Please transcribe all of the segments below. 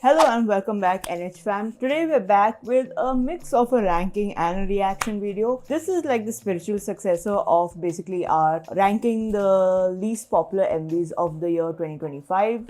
Hello and welcome back NH fam. Today we're back with a mix of a ranking and a reaction video. This is like the spiritual successor of basically our ranking the least popular MVs of the year 2025.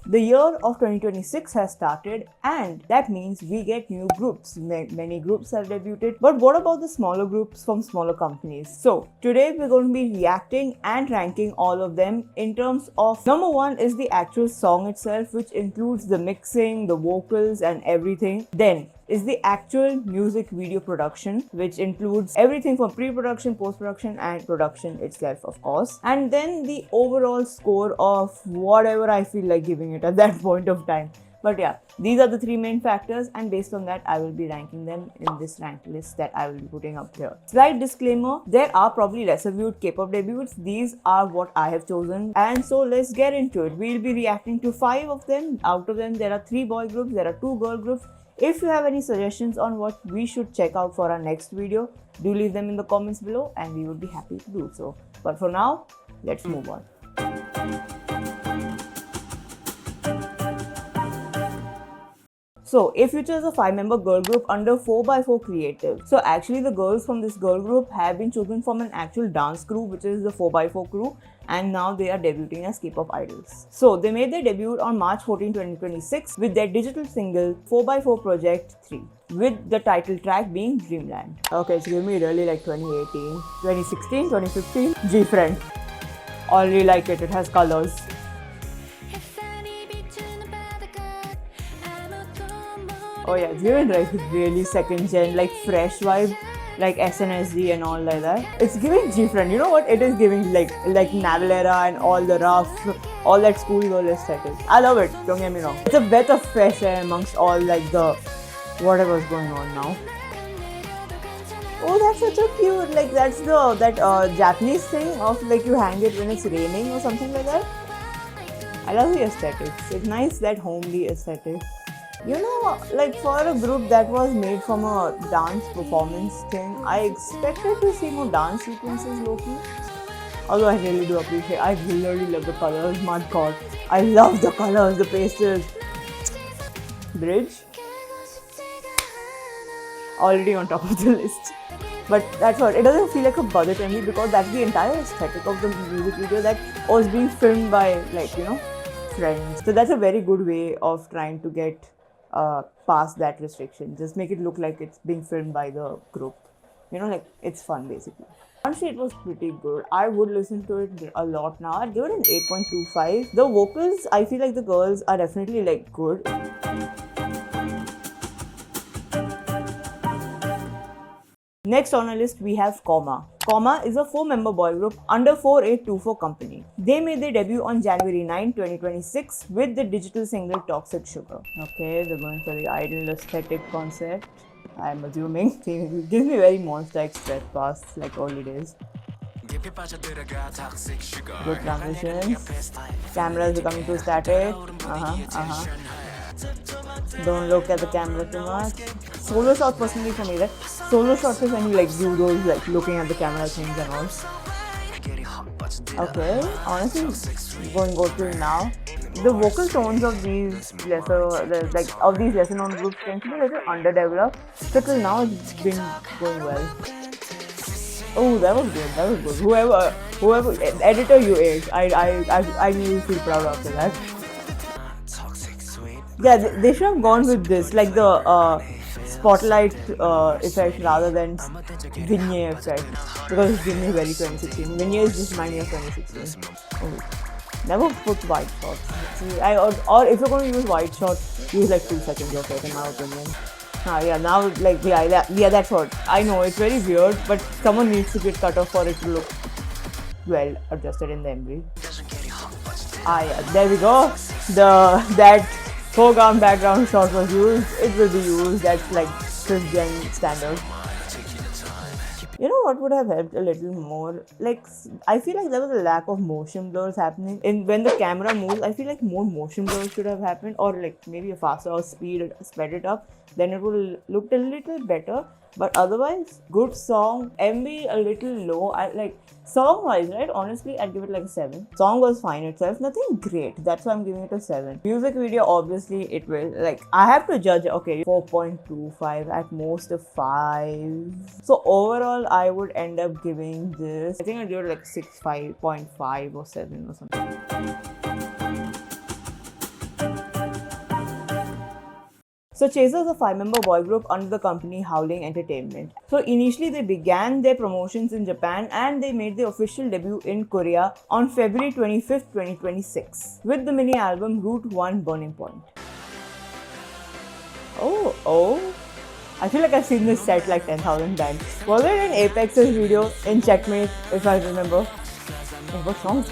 The year of 2026 has started and that means we get new groups. Many groups have debuted. But what about the smaller groups from smaller companies? So today we're going to be reacting and ranking all of them in terms of number one is the actual song itself, which includes the mixing, the vocals and everything. Then is the actual music video production, which includes everything from pre-production, post-production and production itself, of course. And then the overall score of whatever I feel like giving it at that point of time. But yeah, these are the three main factors and based on that, I will be ranking them in this rank list that I will be putting up here. Slight disclaimer, there are probably lesser viewed K-pop debuts. These are what I have chosen. And so let's get into it. We'll be reacting to 5 of them. Out of them, there are 3 boy groups, there are 2 girl groups. If you have any suggestions on what we should check out for our next video, do leave them in the comments below and we would be happy to do so. But for now, let's move on. So, if you choose a 5-member girl group under 4x4 Creative, so actually the girls from this girl group have been chosen from an actual dance crew, which is the 4x4 crew, and now they are debuting as K-pop idols. So, they made their debut on March 14, 2026 with their digital single 4x4 Project 3, with the title track being Dreamland. Okay, it's giving me really like 2018, 2016, 2015, G-Friend. Already like it has colors. Oh yeah, it's giving like really second gen, like fresh vibe, like SNSD and all like that. It's giving G-Friend, you know what? It is giving like Navalera and all the rough, all that schoolgirl aesthetic. I love it, don't get me wrong. It's a breath of fresh air amongst all like the whatever's going on now. Oh, that's such a cute, like that's that Japanese thing of like you hang it when it's raining or something like that. I love the aesthetics. It's nice, that homely aesthetic. You know, like for a group that was made from a dance performance thing, I expected to see more dance sequences low-key. Although I really do appreciate, I really love the colors, my god. I love the colors, the pastels. Bridge. Already on top of the list. But that's what, it doesn't feel like a budget MV because that's the entire aesthetic of the music video that was being filmed by like, you know, friends. So that's a very good way of trying to get past that restriction. Just make it look like it's being filmed by the group. You know, like it's fun basically. Honestly, it was pretty good. I would listen to it a lot now. I'd give it an 8.25. The vocals, I feel like the girls are definitely like good. Next on our list, we have Comma. Comma is a 4-member boy group under 4824 company. They made their debut on January 9, 2026 with the digital single Toxic Sugar. Okay, they're going for the idol aesthetic concept, I'm assuming. It gives me very Monster Express past like early days. Good transitions. Camera is becoming too static. Don't look at the camera too much. Solo shot personally for me, like solo shots is when you like do those like looking at the camera things and all. Okay, honestly, going go through now. The vocal tones of these lesser known groups tend to be a little underdeveloped. So till now it's been going well. Oh, that was good. That was good. Whoever editor you ate, I knew you feel proud after that. Yeah, they should have gone with this, like the spotlight effect rather than vignette effect, because it's giving me very 2016. Vignette is just mine of 2016. Oh. Never put white shots. Or if you're going to use white shots, use like 2 seconds of it, in my opinion. Yeah, now like yeah, that's what I know. It's very weird, but someone needs to get cut off for it to look well adjusted in the MV. Yeah, there we go. That foreground background shot was used. It will be used. That's like 5th gen standard. You know what would have helped a little more? Like, I feel like there was a lack of motion blurs happening. And when the camera moves, I feel like more motion blurs should have happened, or like maybe a faster or sped it up. Then it would look a little better. But otherwise, good song. MV a little low. I like song wise, right? Honestly, I'd give it like a 7. Song was fine itself, nothing great. That's why I'm giving it a 7. Music video, obviously, it will like I have to judge. Okay, 4.25 at most a 5. So overall, I would end up giving this. I think I'd give it like 6, 5.5 or 7 or something. So Chaser is a 5-member boy group under the company Howling Entertainment. So initially they began their promotions in Japan and they made their official debut in Korea on February 25th, 2026 with the mini album Route 1 Burning Point. Oh. I feel like I've seen this set like 10,000 times. Was it in Apex's video in Checkmate, if I remember? Oh, but sounds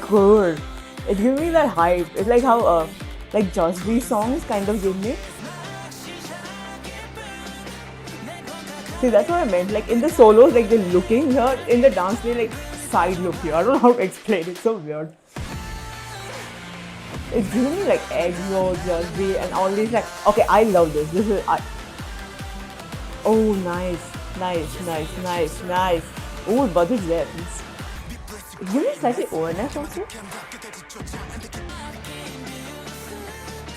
good. It gives me that hype. It's like how like Josh B songs kind of give me. See, that's what I meant. Like in the solos, like they're looking here. In the dance, they like side look here. I don't know how to explain it. It's so weird. It's giving me like EXO, Josh B, and all these like. Okay, I love this. This is Oh, nice. Oh, budget there. It's giving me slightly ONS also.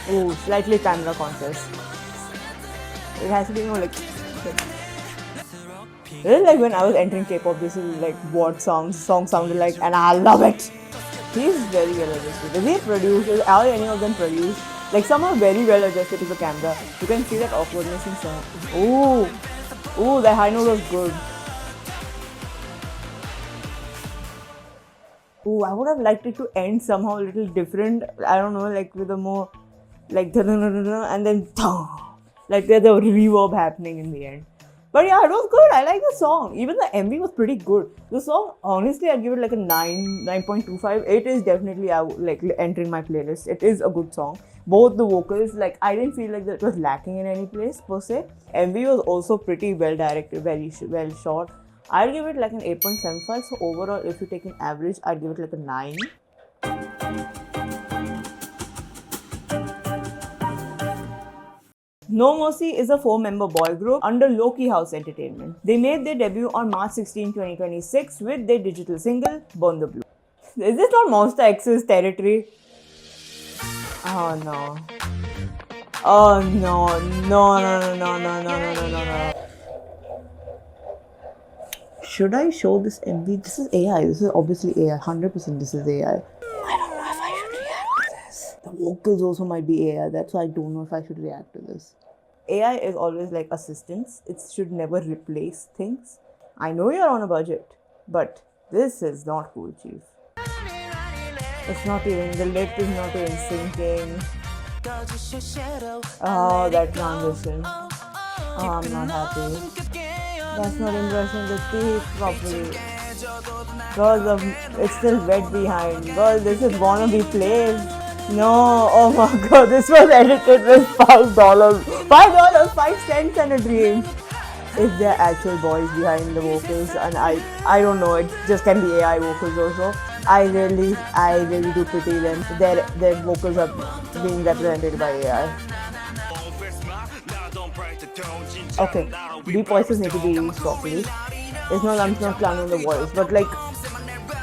Oh, slightly camera conscious. It has to be more like. This is like when I was entering K-pop, this is like what song sounded like, and I love it. He's very well adjusted. Is he produced? Are any of them produced? Like some are very well adjusted to the camera. You can see that awkwardness in some. Ooh, that high note was good. Ooh, I would have liked it to end somehow a little different. I don't know, like with a more like and then like there's a reverb happening in the end. But yeah, it was good. I like the song. Even the MV was pretty good. The song, honestly, I'd give it like a 9.25. It is definitely like entering my playlist. It is a good song. Both the vocals, like I didn't feel like that it was lacking in any place per se. MV was also pretty well directed, very well shot. I'd give it like an 8.75. So overall, if you take an average, I'd give it like a 9. No Mercy is a 4-member boy group under Loki House Entertainment. They made their debut on March 16, 2026 with their digital single, Burn the Blue. Is this not Monster X's territory? Oh no. No. Should I show this MV? This is AI. This is obviously AI. 100% this is AI. I don't know if I should react to this. The vocals also might be AI. That's why I don't know if I should react to this. AI is always like assistance. It should never replace things. I know you're on a budget, but this is not cool, Chief. It's not even, the lip is not even syncing. Oh, that transition. Oh, I'm not happy. That's not impressing the teeth properly. Girl, it's still wet behind. Girl, this is wannabe plays. No, oh my god, this was edited with $5. $5, 5 cents and a dream. If they're actual boys behind the vocals, and I don't know, it just can be AI vocals also. I really do pity them. Their vocals are being represented by AI. Okay, deep voices need to be used properly. I'm not clowning the voice, but like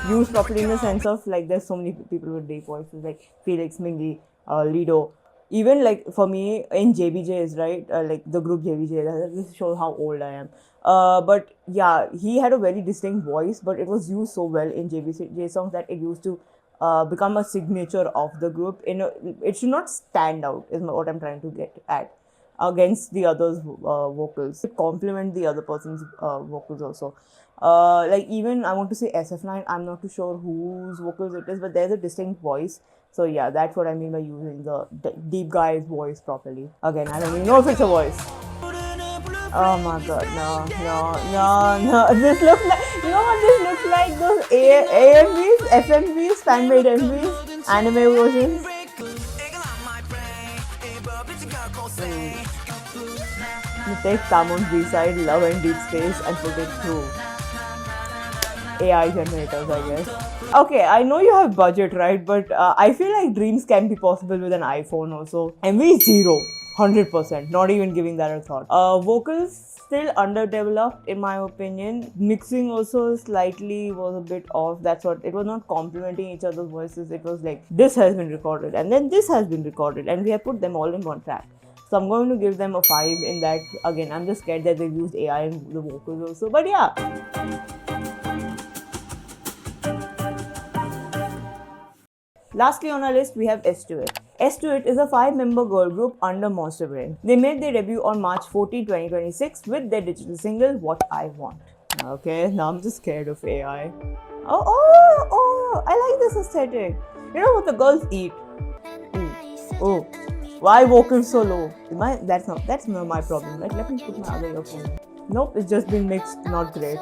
used properly in the sense of like there's so many people with deep voices like Felix, Mingy, Lido. Even like for me in JBJ's, right, like the group JBJ, this shows how old I am. But yeah, he had a very distinct voice, but it was used so well in JBJ songs that it used to become a signature of the group. It should not stand out, is what I'm trying to get at, against the other's vocals. It complement the other person's vocals also. Like even I want to say SF9, I'm not too sure whose vocals it is, but there's a distinct voice. So yeah, that's what I mean by using the deep guy's voice properly. Again, I don't even know if it's a voice. Oh my god, no. This looks like, you know what this looks like? Those AMVs, FMVs, fan-made MVs, anime versions. You take Tamon's B-side, Love and Deep Space, and put it through AI generators, I guess. Okay, I know you have budget, right? But I feel like dreams can be possible with an iPhone also. MV is 0. 100%, not even giving that a thought. Vocals still underdeveloped in my opinion. Mixing also slightly was a bit off. That's what it was, not complementing each other's voices. It was like this has been recorded and then this has been recorded and we have put them all in one track. So I'm going to give them a 5 in that. Again, I'm just scared that they've used AI in the vocals also. But yeah. Lastly on our list, we have S2IT. S2IT is a 5-member girl group under Monster Brain. They made their debut on March 14, 2026 with their digital single, What I Want. Okay, now I'm just scared of AI. Oh, I like this aesthetic. You know what the girls eat? Oh, why vocals so low? That's not my problem. Right? Let me put my other earphone. Nope, it's just been mixed, not great.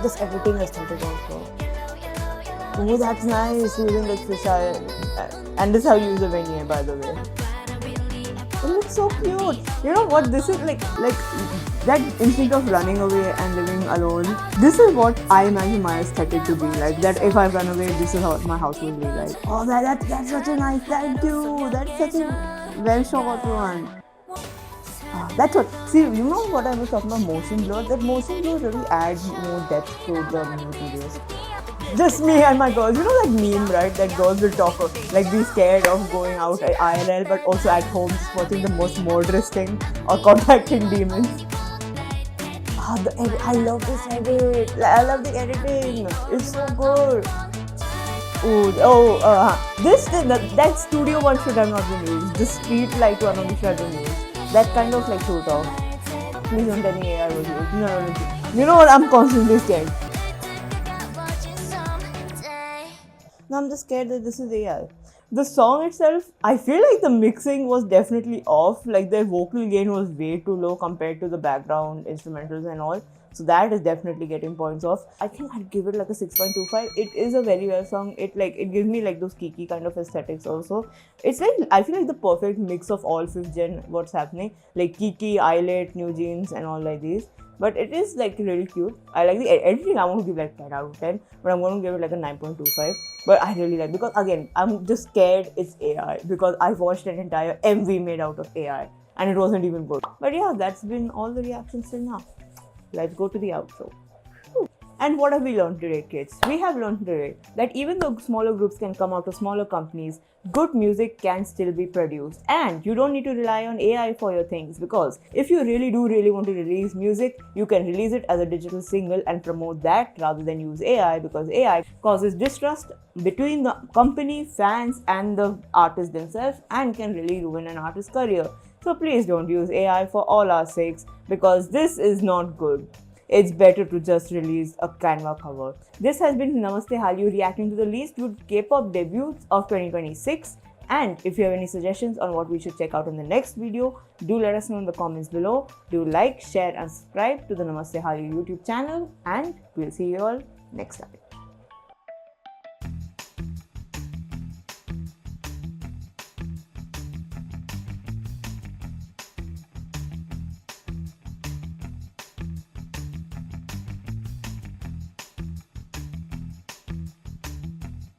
Just everything aesthetic also. Oh, that's nice, using like fisheye. And this is how you use a vignette, by the way. It looks so cute. You know what? This is like that instinct of running away and living alone. This is what I imagine my aesthetic to be like. That if I run away, this is how my house will be like. Oh, that's such a nice. Thank you. That's such a well shot one. That's what. See, you know what I was talking about? Motion blur. That motion blur really adds more depth to the music videos. Just me and my girls. You know that meme, right? That girls will talk like be scared of going out at IRL, but also at home just watching the most murderous thing or contacting demons. I love this edit. I love the editing. It's so good. That studio one should have not been used. The street light one only should have been used. That kind of like shoot off. Please don't tell me AI was used. No. You know what? I'm constantly scared. Now I'm just scared that this is AI. The song itself, I feel like the mixing was definitely off. Like the vocal gain was way too low compared to the background instrumentals and all. So that is definitely getting points off. I think I'd give it like a 6.25. It is a very well song. It gives me like those Kiki kind of aesthetics also. It's like, I feel like the perfect mix of all 5th gen what's happening. Like Kiki, Eyelet, New Jeans and all like these. But it is like really cute. I like the editing. I want to give like 10 out of 10. But I'm going to give it like a 9.25. But I really like, because again, I'm just scared it's AI. Because I watched an entire MV made out of AI. And it wasn't even good. But yeah, that's been all the reactions till now. Let's go to the outro. And what have we learned today, kids? We have learned today that even though smaller groups can come out of smaller companies, good music can still be produced. And you don't need to rely on AI for your things, because if you really want to release music, you can release it as a digital single and promote that rather than use AI, because AI causes distrust between the company, fans and the artists themselves and can really ruin an artist's career. So please don't use AI for all our sakes, because this is not good. It's better to just release a Canva cover. This has been Namaste Hallyu reacting to the least good K-pop debuts of 2026. And if you have any suggestions on what we should check out in the next video, do let us know in the comments below. Do like, share and subscribe to the Namaste Hallyu YouTube channel, and we'll see you all next time.